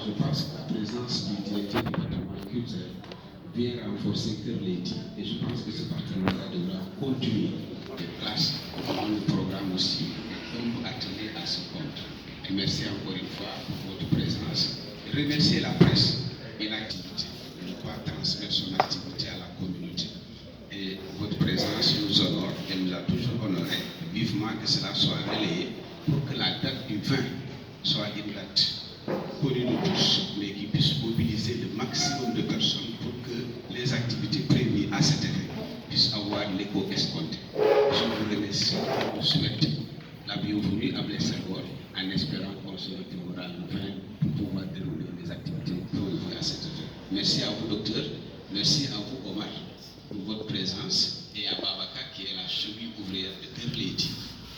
je pense que la présence du directeur du département culturel vient renforcer Cœur Lady. Et je pense que ce partenariat devra continuer de place dans le programme aussi. Donc, attendez à ce compte. Et merci encore une fois pour votre présence. Remercier la presse et l'activité. Ne pas transmettre son activité à la communauté. Et votre présence nous honore et nous a toujours honorés. Vivement que cela soit relayé pour que la date du 20 soit une date connue de tous, mais qui puisse mobiliser le maximum de personnes pour que les activités prévues à cet effet puissent avoir l'écho escompté. Je vous remercie et vous souhaite la bienvenue à Blessagor en espérant qu'on se retrouvera le 20 pour pouvoir dérouler les activités prévues à cet effet. Merci à vous, docteur. Merci à vous, Omar, pour votre présence et à Babaka qui est la cheville ouvrière de Cœur Lady.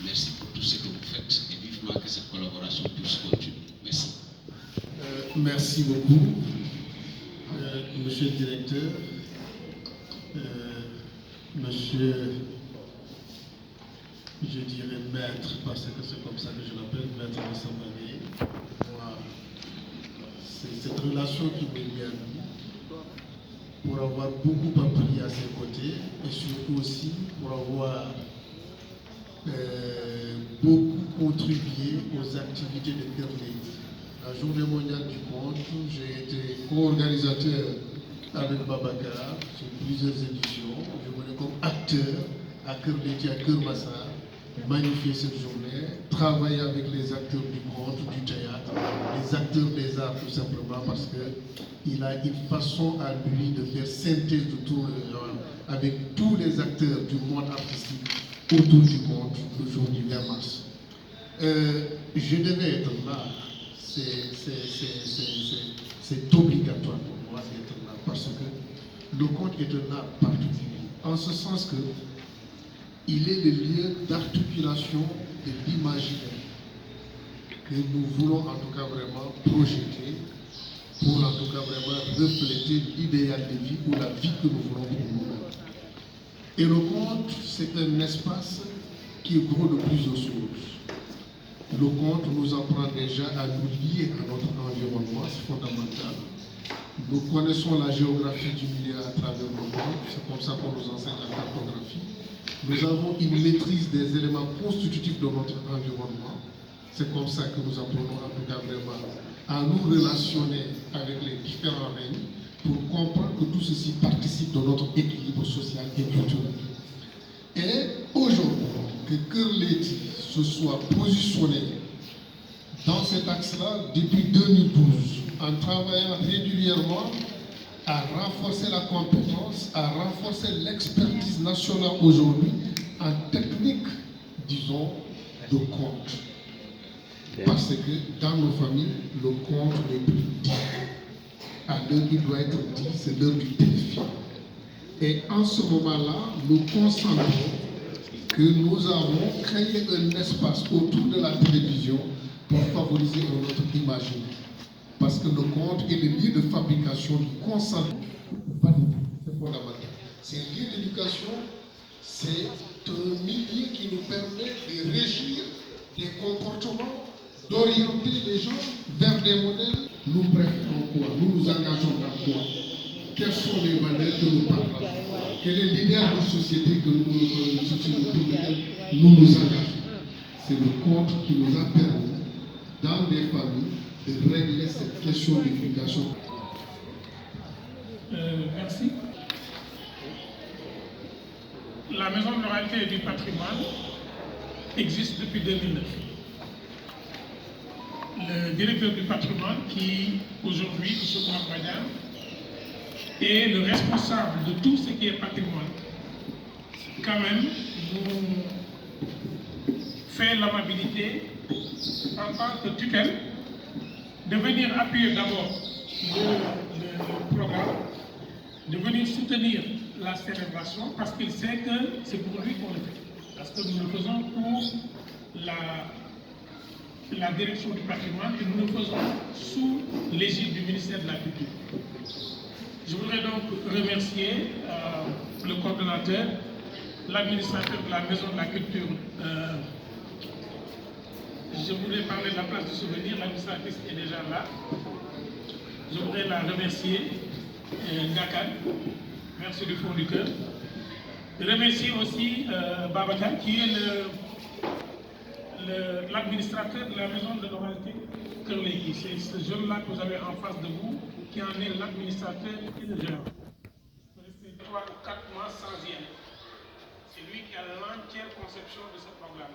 Merci pour tout ce que vous faites et vivement que cette collaboration puisse continuer. Merci. Merci beaucoup, monsieur le directeur, monsieur, je dirais maître, parce que c'est comme ça que je l'appelle, maître de Sambagé. Moi, c'est cette relation qui me lie à lui, pour avoir beaucoup appris à ses côtés, et surtout aussi pour avoir beaucoup contribué aux activités de Cœur Lady. La Journée mondiale du conte, j'ai été co-organisateur avec Babacar sur plusieurs éditions. Je venais comme acteur à Cœur Lady, à Cœur Massar, magnifier cette journée, travailler avec les acteurs du conte, du théâtre, les acteurs des arts tout simplement, parce qu'il a une façon à lui de faire synthèse de tout le genre, avec tous les acteurs du monde artistique autour du conte le jour du 20 mars. Je devais être là. C'est obligatoire pour moi d'être là parce que le conte est un art particulier, en ce sens que il est le lieu d'articulation de l'imaginaire que nous voulons en tout cas vraiment projeter pour en tout cas vraiment refléter l'idéal de vie ou la vie que nous voulons pour nous-mêmes. Et le conte, c'est un espace qui est gros de plusieurs choses. Le conte nous apprend déjà à nous lier à notre environnement, c'est fondamental. Nous connaissons la géographie du milieu à travers le conte, c'est comme ça qu'on nous enseigne la cartographie. Nous avons une maîtrise des éléments constitutifs de notre environnement. C'est comme ça que nous apprenons en tout cas vraiment à nous relationner avec les différents règnes pour comprendre que tout ceci participe de notre équilibre social et culturel. Et aujourd'hui, que Cœur Lady se soit positionné dans cet axe-là depuis 2012, en travaillant régulièrement à renforcer la compétence, à renforcer l'expertise nationale aujourd'hui en technique, disons, de conte. Parce que dans nos familles, le conte n'est plus dit. À l'heure il doit être dit, c'est l'heure du défi. Et en ce moment-là, nous consentons que nous avons créé un espace autour de la télévision pour favoriser notre imaginaire. Parce que le conte est le lieu de fabrication du consentement. C'est fondamental. C'est un lieu d'éducation, c'est un milieu qui nous permet de régir des comportements, d'orienter les gens vers des modèles. Nous préférons quoi? Nous nous engageons dans quoi? Quelles sont les valeurs que nous partageons? Quel est l'idéal de société que nous nous engageons? C'est le conte qui nous a permis, dans des familles, de régler cette question d'éducation. Merci. La Maison de l'oralité et du patrimoine existe depuis 2009. Le directeur du patrimoine, qui aujourd'hui, M. Koumakbadian, est le responsable de tout ce qui est patrimoine, quand même, nous fait l'amabilité, en tant que tutelle, de venir appuyer d'abord le programme, de venir soutenir la célébration, parce qu'il sait que c'est pour lui qu'on le fait. Parce que nous le faisons pour la direction du patrimoine et nous le faisons sous l'égide du ministère de la Culture. Je voudrais donc remercier le coordonnateur, l'administrateur de la Maison de la Culture. Je voulais parler de la place du souvenir, l'administratrice est déjà là. je voudrais la remercier, Ngakan, merci du fond du cœur. Remercier aussi Babacar, qui est l'administrateur de la maison de l'oralité Kerlegui. C'est ce jeune-là que vous avez en face de vous, qui en est l'administrateur et le gérant. Resté 3 ou 4 mois sans y aller. C'est lui qui a l'entière conception de ce programme.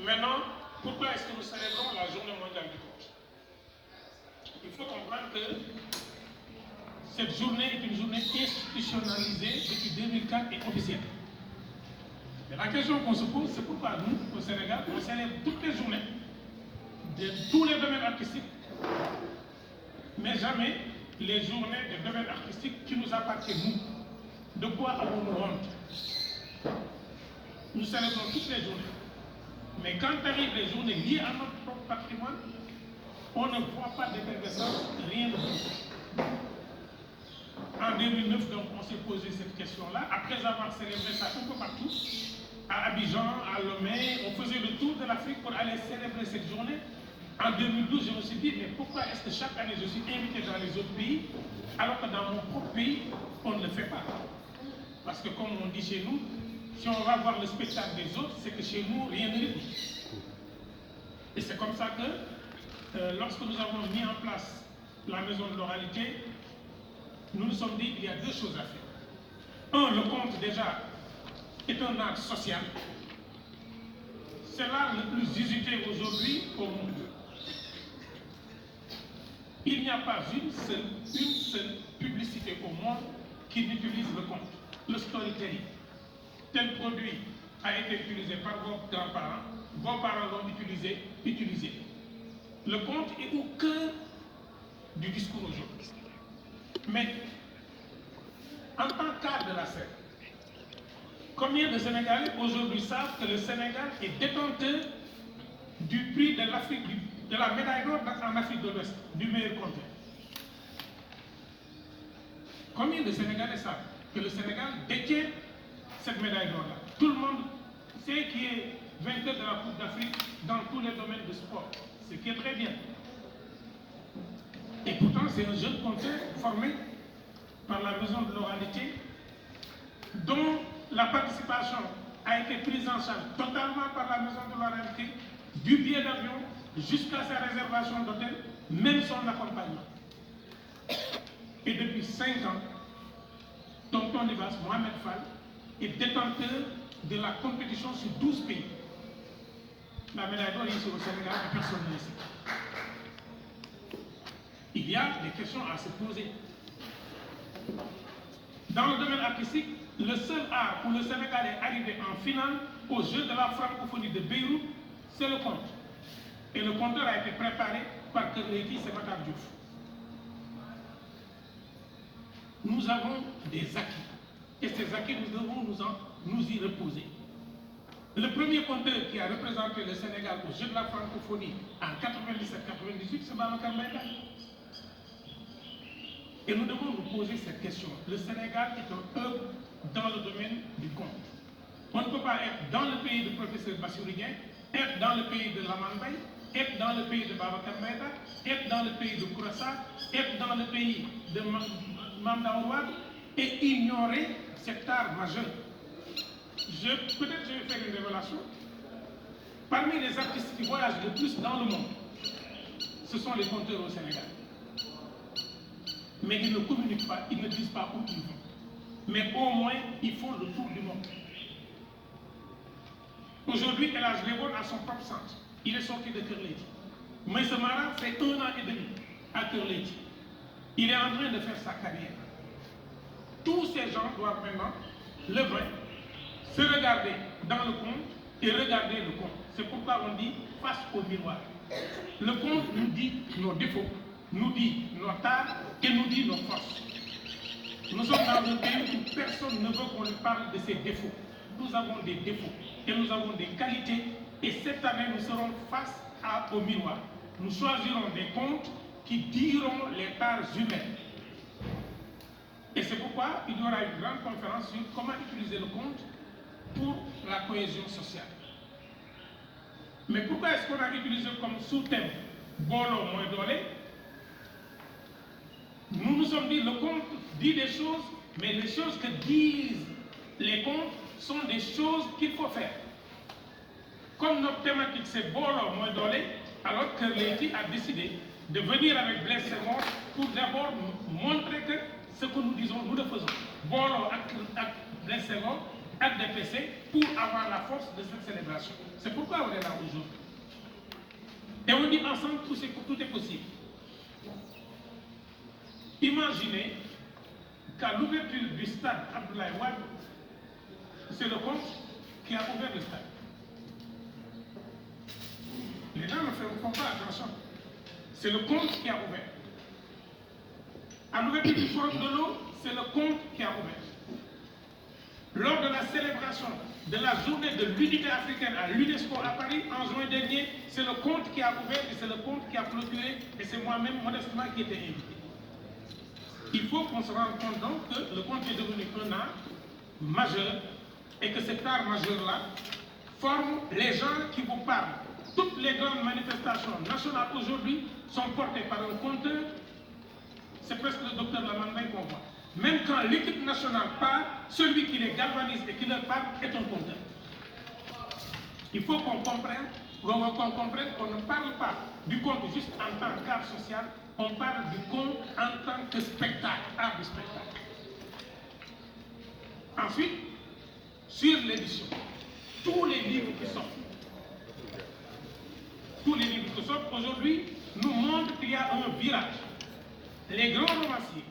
Maintenant, pourquoi est-ce que nous célébrons la journée mondiale du compte? Il faut comprendre que cette journée est une journée institutionnalisée depuis 2004 et officielle. Et la question qu'on se pose, c'est pourquoi nous, au Sénégal, on célèbre toutes les journées de tous les domaines artistiques, mais jamais les journées des domaines artistiques qui nous appartiennent, nous. De quoi avons-nous honte? Nous célébrons toutes les journées. Mais quand arrivent les journées liées à notre propre patrimoine, on ne voit pas d'effervescence, rien de tout. En 2009, donc, on s'est posé cette question-là. Après avoir célébré ça un peu partout, à Abidjan, à Lomé, on faisait le tour de l'Afrique pour aller célébrer cette journée. En 2012, je me suis dit, mais pourquoi est-ce que chaque année je suis invité dans les autres pays, alors que dans mon propre pays, on ne le fait pas? Parce que comme on dit chez nous, si on va voir le spectacle des autres, c'est que chez nous, rien n'est dit. Et c'est comme ça que, lorsque nous avons mis en place la maison de l'oralité, nous nous sommes dit qu'il y a deux choses à faire. Un, le conte déjà est un art social. C'est l'art le plus usité aujourd'hui au monde. Il n'y a pas une seule publicité au monde qui n'utilise le conte, le storytelling. Tel produit a été utilisé par vos grands-parents, vos parents l'ont utilisé. Le conte est au cœur du discours aujourd'hui. Mais, en tant qu'art de la scène, combien de Sénégalais aujourd'hui savent que le Sénégal est détenteur du prix de l'Afrique, de la médaille d'or en Afrique de l'Ouest, du meilleur conteur? Combien de Sénégalais savent que le Sénégal détient cette médaille d'or-là? Tout le monde sait qui est vainqueur de la Coupe d'Afrique dans tous les domaines de sport, ce qui est très bien. Et pourtant, c'est un jeune conteur formé par la maison de l'oralité, dont la participation a été prise en charge totalement par la maison de l'oralité, du billet d'avion jusqu'à sa réservation d'hôtel, même son accompagnement. Et depuis 5 ans, Tonton Libas, Mohamed Fall, est détenteur de la compétition sur 12 pays. La médaille d'or ici au Sénégal, personne ne le sait. Il y a des questions à se poser. Dans le domaine artistique, le seul art où le Sénégal est arrivé en finale aux Jeux de la francophonie de Beyrouth, c'est le conte. Et le conteur a été préparé par Kerlegui Sébata Diouf. Nous avons des acquis. Et ces acquis, nous devons nous y reposer. Le premier conteur qui a représenté le Sénégal aux Jeux de la francophonie en 97-98, c'est Babacar Maïga. Et nous devons nous poser cette question. Le Sénégal est un hub dans le domaine du conte. On ne peut pas être dans le pays du professeur Bassirou Gueye, être dans le pays de Lamane Mbaye, être dans le pays de Babacar Maïga, être dans le pays de Kourassa, être dans le pays de Mame Daour Wade et ignorer cet art majeur. Peut-être je vais faire une révélation. Parmi les artistes qui voyagent le plus dans le monde, ce sont les conteurs au Sénégal. Mais ils ne communiquent pas, ils ne disent pas où ils vont. Mais au moins, ils font le tour du monde. Aujourd'hui, El Hadj Léone a son propre centre. Il est sorti de Kerlegui. Maïssa Mara fait 1 an et demi à Kerlegui. Il est en train de faire sa carrière. Tous ces gens doivent maintenant lever, se regarder dans le conte et regarder le conte. C'est pourquoi on dit face au miroir. Le conte nous dit nos défauts, nous dit nos tares et nous dit nos forces. Nous sommes dans un pays où personne ne veut qu'on lui parle de ses défauts. Nous avons des défauts et nous avons des qualités. Et cette année, nous serons face au miroir. Nous choisirons des contes qui diront les tares humaines. Et c'est pourquoi il y aura une grande conférence sur comment utiliser le conte pour la cohésion sociale. Mais pourquoi est-ce qu'on a utilisé comme sous-thème Bolo Moedole? sommes dit, le conte dit des choses, mais les choses que disent les contes sont des choses qu'il faut faire. Comme notre thématique c'est Bolo Moindolé, alors que Leyti a décidé de venir avec Blaise Senghor pour d'abord montrer que ce que nous disons, nous le faisons. Bolo avec Blaise Senghor, avec DPC, pour avoir la force de cette célébration. C'est pourquoi on est là aujourd'hui. Et on dit ensemble, tout est possible. Imaginez qu'à l'ouverture du stade Abdoulaye Wade, c'est le conte qui a ouvert le stade. Les gens ne font pas attention. C'est le conte qui a ouvert. À l'ouverture du forum de l'eau, c'est le conte qui a ouvert. Lors de la célébration de la journée de l'unité africaine à l'UNESCO à Paris, en juin dernier, c'est le conte qui a ouvert et c'est le conte qui a clôturé et c'est moi-même modestement qui étais invité. Il faut qu'on se rende compte donc que le conte est devenu un art majeur et que cet art majeur-là forme les gens qui vous parlent. Toutes les grandes manifestations nationales aujourd'hui sont portées par un conteur. C'est presque le docteur Lamandin qu'on voit. Même quand l'équipe nationale part, celui qui les galvanise et qui leur parle est un conteur. Il faut qu'on comprenne qu'on ne parle pas du conte juste en tant qu'art social, on parle du conte en tant que spectacle, art du spectacle. Ensuite, sur l'édition, tous les livres qui sortent, aujourd'hui nous montrent qu'il y a un virage. Les grands romanciers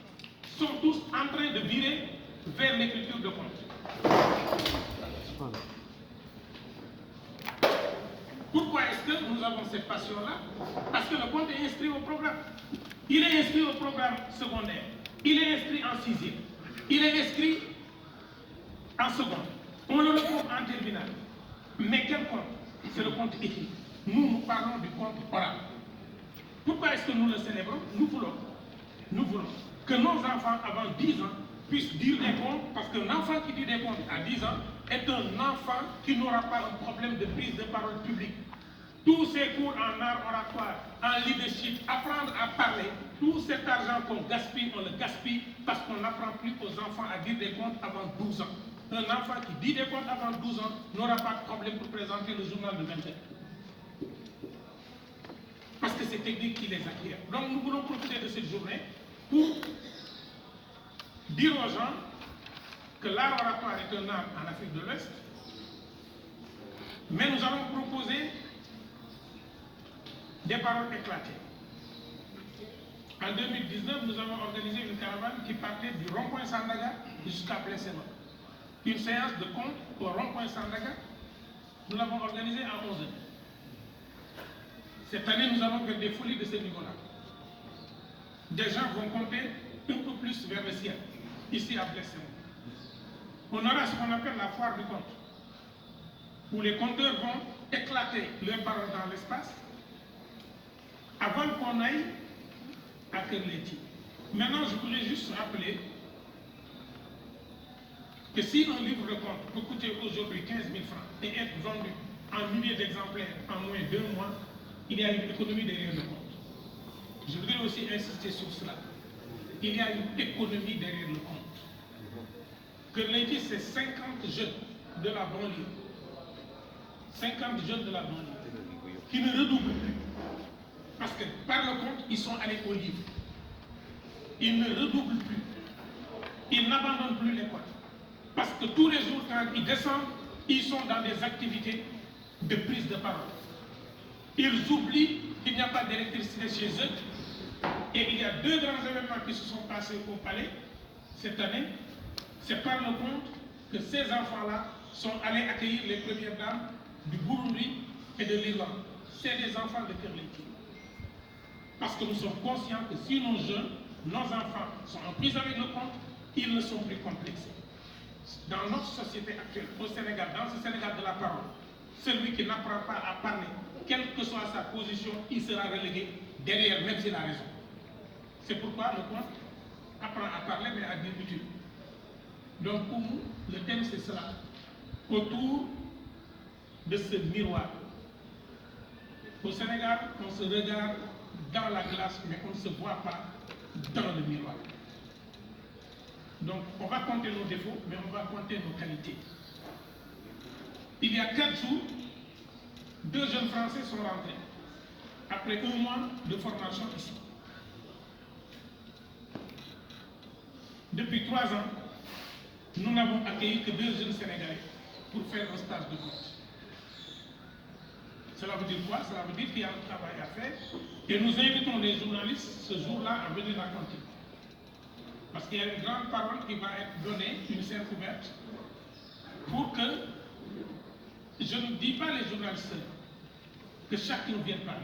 sont tous en train de virer vers l'écriture de contes. Pourquoi est-ce que nous avons cette passion-là? Parce que le conte est inscrit au programme. Il est inscrit au programme secondaire. Il est inscrit en 6e. Il est inscrit en seconde. On le retrouve en terminale. Mais quel conte? C'est le conte écrit. Nous parlons du conte oral. Pourquoi est-ce que nous le célébrons? Nous voulons que nos enfants avant 10 ans puissent dire des contes, parce qu'un enfant qui dit des contes à 10 ans est un enfant qui n'aura pas un problème de prise de parole publique. Tous ces cours en art oratoire, en leadership, apprendre à parler, tout cet argent qu'on gaspille, on le gaspille parce qu'on n'apprend plus aux enfants à dire des contes avant 12 ans. Un enfant qui dit des contes avant 12 ans n'aura pas de problème pour présenter le journal de 20 heures. Parce que c'est technique qui les acquiert. Donc nous voulons profiter de cette journée pour dire aux gens que l'art oratoire est un art en Afrique de l'Ouest, mais nous allons proposer des paroles éclatées. En 2019, nous avons organisé une caravane qui partait du rond-point Sandaga jusqu'à Blaise Senghor. Une séance de contes au rond-point Sandaga, nous l'avons organisée à 11h. Cette année, nous allons faire des folies de ce niveau-là. Des gens vont compter un peu plus vers le ciel, ici à Blaise Senghor. On aura ce qu'on appelle la foire du conte, où les conteurs vont éclater leurs paroles dans l'espace avant qu'on aille à Leyti. Maintenant, je voudrais juste rappeler que si un livre de conte peut coûter aujourd'hui 15 000 francs et être vendu en milliers d'exemplaires en moins d'1 mois, il y a une économie derrière le conte. Je voudrais aussi insister sur cela. Il y a une économie derrière le conte. Que Leyti, c'est 50 jeunes de la banlieue. 50 jeunes de la banlieue qui ne redoublent plus. Parce que par le conte, ils sont allés au livre. Ils ne redoublent plus. Ils n'abandonnent plus l'école. Parce que tous les jours, quand ils descendent, ils sont dans des activités de prise de parole. Ils oublient qu'il n'y a pas d'électricité chez eux. Et il y a 2 grands événements qui se sont passés au palais cette année. C'est par le conte que ces enfants-là sont allés accueillir les premières dames du Burundi et de l'Irlande. C'est des enfants de Kër Leyti. Parce que nous sommes conscients que si nos jeunes, nos enfants sont en prise avec le conte, ils ne sont plus complexés. Dans notre société actuelle, au Sénégal, dans ce Sénégal de la parole, celui qui n'apprend pas à parler, quelle que soit sa position, il sera relégué derrière, même s'il a raison. C'est pourquoi le conte apprend à parler, mais à dire utile. Donc pour nous, le thème c'est cela. Autour de ce miroir. Au Sénégal, on se regarde dans la glace, mais on ne se voit pas dans le miroir. Donc, on va compter nos défauts, mais on va compter nos qualités. Il y a 4 jours, 2 jeunes Français sont rentrés, après 1 mois de formation ici. Depuis 3 ans, nous n'avons accueilli que 2 jeunes Sénégalais pour faire un stage de coach. Cela veut dire quoi? Cela veut dire qu'il y a un travail à faire et nous invitons les journalistes ce jour-là à venir raconter. Parce qu'il y a une grande parole qui va être donnée, une scène ouverte, pour que, je ne dis pas les journalistes, que chacun vienne parler.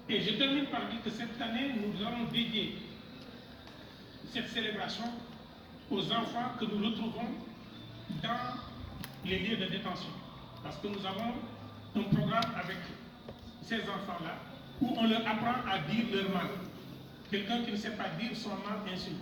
Et je termine par dire que cette année, nous allons dédier cette célébration aux enfants que nous retrouvons dans les lieux de détention. Parce que nous avons un programme avec ces enfants-là où on leur apprend à dire leur mal. Quelqu'un qui ne sait pas dire son mal insulte.